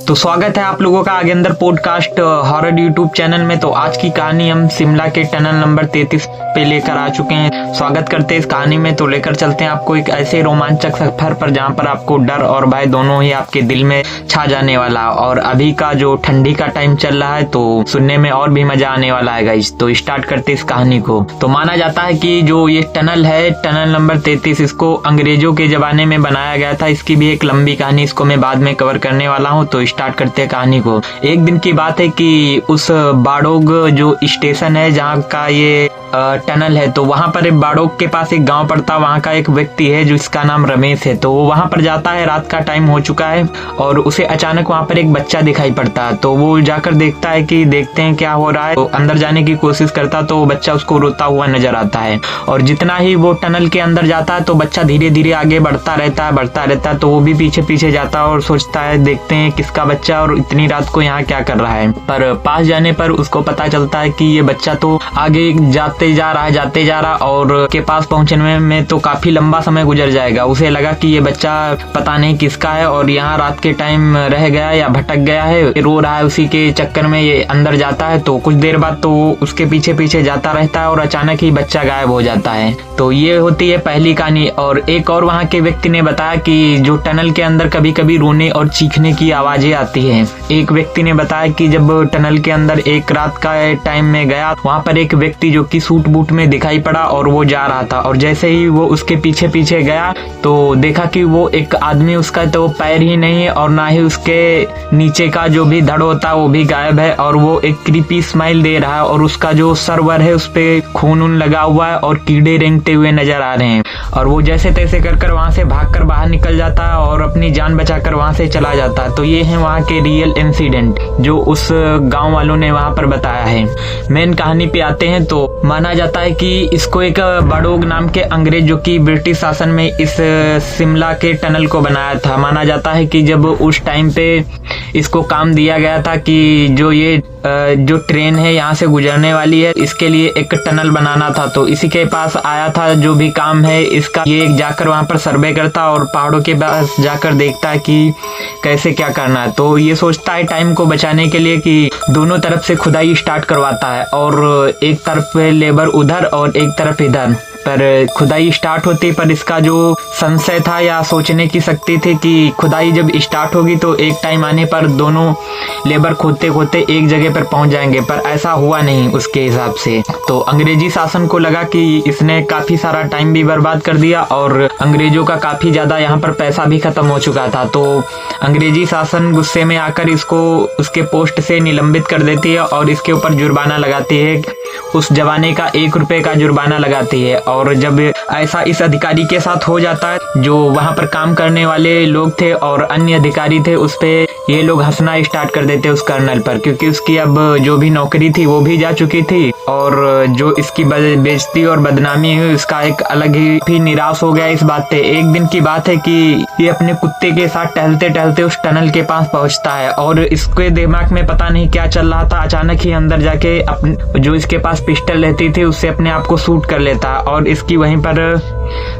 तो स्वागत है आप लोगों का आगे अंदर पॉडकास्ट हॉरर यूट्यूब चैनल में। तो आज की कहानी हम शिमला के टनल नंबर 33 पे लेकर आ चुके हैं। स्वागत करते हैं इस कहानी में। तो लेकर चलते हैं आपको एक ऐसे रोमांचक सफर पर जहाँ पर आपको डर और भय दोनों ही आपके दिल में छा जाने वाला। और अभी का जो ठंडी का टाइम चल रहा है तो सुनने में और भी मजा आने वाला है गाइस। तो स्टार्ट करते इस कहानी को। तो माना जाता है कि जो ये टनल है, टनल नंबर 33, इसको अंग्रेजों के जमाने में बनाया गया था। इसकी भी एक लंबी कहानी, इसको मैं बाद में कवर करने वाला हूँ। तो स्टार्ट करते हैं कहानी को। एक दिन की बात है कि उस बाड़ोग जो स्टेशन है जहाँ का ये टनल है, तो वहां पर बाड़ोग के पास एक गांव पड़ता। वहां का एक व्यक्ति है जिसका नाम रमेश है। तो वो वहां पर जाता है, रात का टाइम हो चुका है और उसे अचानक वहां पर एक बच्चा दिखाई पड़ता है। तो वो जाकर देखता है कि देखते हैं क्या हो रहा है। तो अंदर जाने की कोशिश करता तो वो बच्चा उसको रोता हुआ नजर आता है। और जितना ही वो टनल के अंदर जाता है तो बच्चा धीरे धीरे आगे बढ़ता रहता है। तो वो भी पीछे पीछे जाता है और सोचता है देखते हैं किसका बच्चा और इतनी रात को यहाँ क्या कर रहा है। पर पास जाने पर उसको पता चलता है कि ये बच्चा तो आगे जाते जा रहा और के पास पहुंचने में तो काफी लंबा समय गुजर जाएगा। उसे लगा कि ये बच्चा पता नहीं किसका है और यहाँ रात के टाइम रह गया या भटक गया है, रो रहा है। उसी के चक्कर में ये अंदर जाता है। तो कुछ देर बाद तो वो उसके पीछे पीछे जाता रहता है और अचानक ही बच्चा गायब हो जाता है। तो ये होती है पहली कहानी। और एक और वहाँ के व्यक्ति ने बताया कि जो टनल के अंदर कभी कभी रोने और चीखने की आवाजें आती है। एक व्यक्ति ने बताया कि जब टनल के अंदर एक रात का टाइम में गया, वहाँ पर एक व्यक्ति जो कि सूट बूट में दिखाई पड़ा और वो जा रहा था। और जैसे ही वो उसके पीछे पीछे गया तो देखा कि वो एक आदमी, उसका तो पैर ही नहीं है और ना ही उसके नीचे का जो भी धड़ होता है वो भी गायब है। और वो एक क्रीपी स्माइल दे रहा है और उसका जो सरवर है उस पे खून उन लगा हुआ है और कीड़े रेंगते हुए नजर आ रहे हैं। और वो जैसे तैसे कर वहां से भागकर बाहर निकल जाता है और अपनी जान बचाकर वहां से चला जाता है। तो ये है वहां के रियल इंसिडेंट जो उस गांव वालों ने वहां पर बताया है। मेन कहानी पे आते हैं। तो माना जाता है कि इसको एक बाड़ोग नाम के अंग्रेज जो कि ब्रिटिश शासन में इस शिमला के टनल को बनाया था। माना जाता है कि जब उस टाइम पे इसको काम दिया गया था कि जो ट्रेन है यहाँ से गुजरने वाली है, इसके लिए एक टनल बनाना था। तो इसी के पास आया था जो भी काम है इसका। ये जाकर वहां पर सर्वे करता और पहाड़ों के पास जाकर देखता है कि कैसे क्या करना है। तो ये सोचता है टाइम को बचाने के लिए कि दोनों तरफ से खुदाई स्टार्ट करवाता है और एक तरफ लेबर उधर और एक तरफ इधर। पर खुदाई स्टार्ट होती, पर इसका जो संशय था या सोचने की शक्ति थी कि खुदाई जब स्टार्ट होगी तो एक टाइम आने पर दोनों लेबर खोदते खोदते एक जगह पर पहुंच जाएंगे। पर ऐसा हुआ नहीं उसके हिसाब से। तो अंग्रेजी शासन को लगा कि इसने काफी सारा टाइम भी बर्बाद कर दिया और अंग्रेजों का काफी ज्यादा यहाँ पर पैसा भी खत्म हो चुका था। तो अंग्रेजी शासन गुस्से में आकर इसको उसके पोस्ट से निलंबित कर देती है और इसके ऊपर जुर्माना लगाती है। उस जमाने का 1 रुपए का जुर्माना लगाती है। और जब ऐसा इस अधिकारी के साथ हो जाता है, जो वहां पर काम करने वाले लोग थे और अन्य अधिकारी थे, उस पे ये लोग हंसना स्टार्ट कर देते उस कर्नल पर, क्योंकि उसकी अब जो भी नौकरी थी वो भी जा चुकी थी और जो इसकी बेइज्जती और बदनामी हुई उसका एक अलग ही भी निराश हो गया इस बात पे। एक दिन की बात है कि ये अपने कुत्ते के साथ टहलते टहलते उस टनल के पास पहुंचता है और इसके दिमाग में पता नहीं क्या चल रहा था। अचानक ही अंदर जाके जो इसके पास पिस्टल रहती थी उससे अपने आप को शूट कर लेता है और इसकी वहीं पर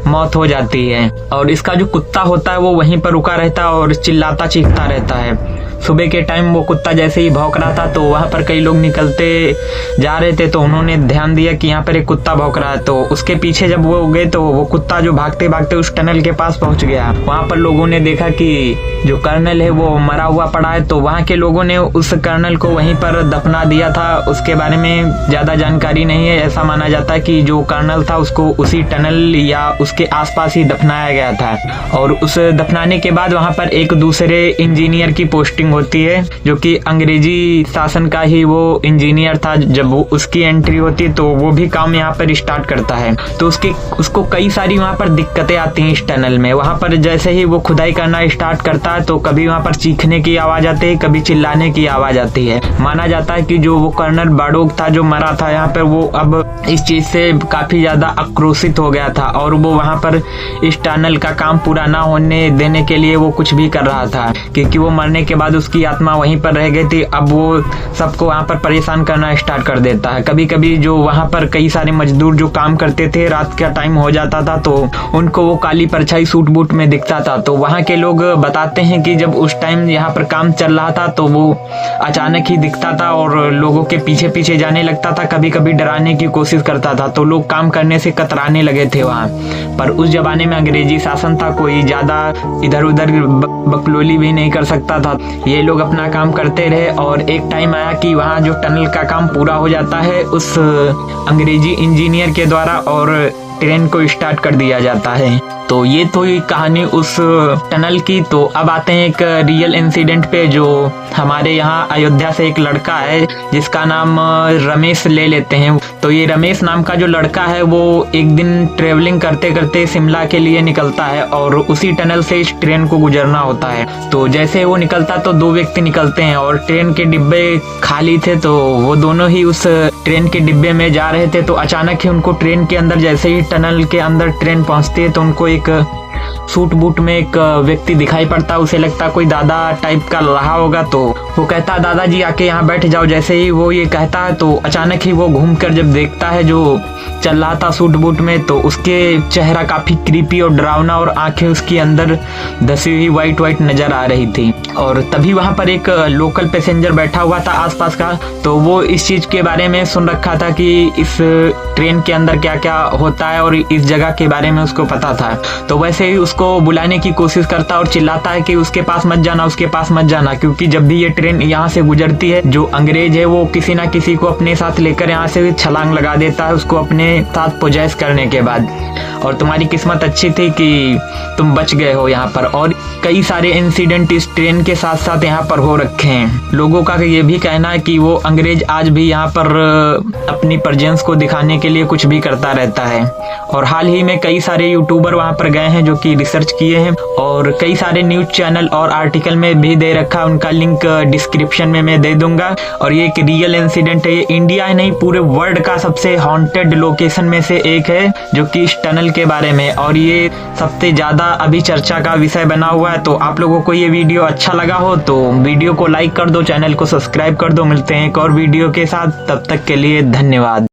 मौत हो जाती है। और इसका जो कुत्ता होता है वो वहीं पर रुका रहता है और चिल्लाता चीखता रहता है। सुबह के टाइम वो कुत्ता जैसे ही भौंक रहा था तो वहां पर कई लोग निकलते जा रहे थे। तो उन्होंने ध्यान दिया कि यहाँ पर एक कुत्ता भौंक रहा है। तो उसके पीछे जब वो गए तो वो कुत्ता जो भागते भागते उस टनल के पास पहुंच गया। वहां पर लोगों ने देखा कि जो कर्नल है वो मरा हुआ पड़ा है। तो वहां के लोगों ने उस कर्नल को वहीं पर दफना दिया था। उसके बारे में ज्यादा जानकारी नहीं है। ऐसा माना जाता है कि जो कर्नल था उसको उसी टनल या उसके आसपास ही दफनाया गया था। और उस दफनाने के बाद वहां पर एक दूसरे इंजीनियर की पोस्टिंग होती है जो कि अंग्रेजी शासन का ही वो इंजीनियर था। जब वो उसकी एंट्री होती तो वो भी काम यहाँ पर स्टार्ट करता है। तो उसको कई सारी वहाँ पर दिक्कतें आती हैं इस टनल में। वहाँ पर जैसे ही वो खुदाई करना स्टार्ट करता है तो कभी वहाँ पर चीखने की आवाज आती है, कभी चिल्लाने की आवाज आती है। माना जाता है कि जो वो कर्नल बाड़ोग था जो मरा था यहाँ पर, वो अब इस चीज से काफी ज्यादा आक्रोशित हो गया था और वो वहाँ पर इस टनल का काम पूरा ना होने देने के लिए वो कुछ भी कर रहा था, क्योंकि वो मरने के बाद उसकी आत्मा वहीं पर रह गई थी, अब वो सबको वहाँ पर परेशान करना स्टार्ट कर देता है। कभी कभी जो वहाँ पर कई सारे मजदूर जो काम करते थे, रात का टाइम हो जाता था तो उनको वो काली परछाई सूट बूट में दिखता था। तो वहाँ के लोग बताते हैं कि जब उस टाइम यहाँ पर काम चल रहा था तो वो अचानक ही दिखता था और लोगों के पीछे पीछे जाने लगता था, कभी कभी डराने की कोशिश करता था। तो लोग काम करने से कतराने लगे थे वहाँ पर। उस जमाने में अंग्रेजी शासन था, कोई ज्यादा इधर उधर बकलोली भी नहीं कर सकता था। ये लोग अपना काम करते रहे और एक टाइम आया कि वहाँ जो टनल का काम पूरा हो जाता है उस अंग्रेजी इंजीनियर के द्वारा और ट्रेन को स्टार्ट कर दिया जाता है। तो ये तो ये कहानी उस टनल की। तो अब आते हैं एक रियल इंसिडेंट पे, जो हमारे यहाँ अयोध्या से एक लड़का है जिसका नाम रमेश ले लेते हैं। तो ये रमेश नाम का जो लड़का है वो एक दिन ट्रेवलिंग करते करते शिमला के लिए निकलता है और उसी टनल से इस ट्रेन को गुजरना होता है। तो जैसे वो निकलता तो दो व्यक्ति निकलते हैं और ट्रेन के डिब्बे खाली थे, तो वो दोनों ही उस ट्रेन के डिब्बे में जा रहे थे। तो अचानक ही उनको ट्रेन के अंदर, जैसे ही टनल के अंदर ट्रेन पहुंचती है तो उनको एक सूट बूट में एक व्यक्ति दिखाई पड़ता है। उसे लगता कोई दादा टाइप का रहा होगा, तो वो कहता है दादाजी आके यहाँ बैठ जाओ। जैसे ही वो ये कहता है तो अचानक ही वो घूमकर जब देखता है जो चल रहा था सूट बूट में, तो उसके चेहरा काफी क्रीपी और डरावना और आंखें उसकी अंदर धसी हुई वाइट नजर आ रही थी। और तभी वहां पर एक लोकल पैसेंजर बैठा हुआ था आसपास का, तो वो इस चीज के बारे में सुन रखा था कि इस ट्रेन के अंदर क्या क्या होता है और इस जगह के बारे में उसको पता था। तो वैसे ही उसको बुलाने की कोशिश करता है और चिल्लाता है कि उसके पास मत जाना, उसके पास मत जाना, क्योंकि जब भी ये ट्रेन यहाँ से गुजरती है जो अंग्रेज है वो किसी ना किसी को अपने साथ लेकर यहाँ से छलांग लगा देता है उसको अपने साथ पोजेस करने के बाद। और तुम्हारी किस्मत अच्छी थी कि तुम बच गए हो यहाँ पर। और कई सारे इंसिडेंट इस ट्रेन के साथ साथ यहाँ पर हो रखे हैं। लोगों का ये भी कहना है कि वो अंग्रेज आज भी यहाँ पर अपनी प्रेजेंस को दिखाने के लिए कुछ भी करता रहता है। और हाल ही में कई सारे यूट्यूबर वहाँ पर गए हैं जो कि रिसर्च किए हैं और कई सारे न्यूज चैनल और आर्टिकल में भी दे रखा है, उनका लिंक डिस्क्रिप्शन में मैं दे दूंगा। और ये एक रियल इंसिडेंट है, ये इंडिया ही नहीं पूरे वर्ल्ड का सबसे हॉन्टेड लोकेशन में से एक है जो कि इस टनल के बारे में, और ये सबसे ज्यादा अभी चर्चा का विषय बना हुआ है। तो आप लोगों को ये वीडियो अच्छा लगा हो तो वीडियो को लाइक कर दो, चैनल को सब्सक्राइब कर दो। मिलते हैं एक और वीडियो के साथ, तब तक के लिए धन्यवाद।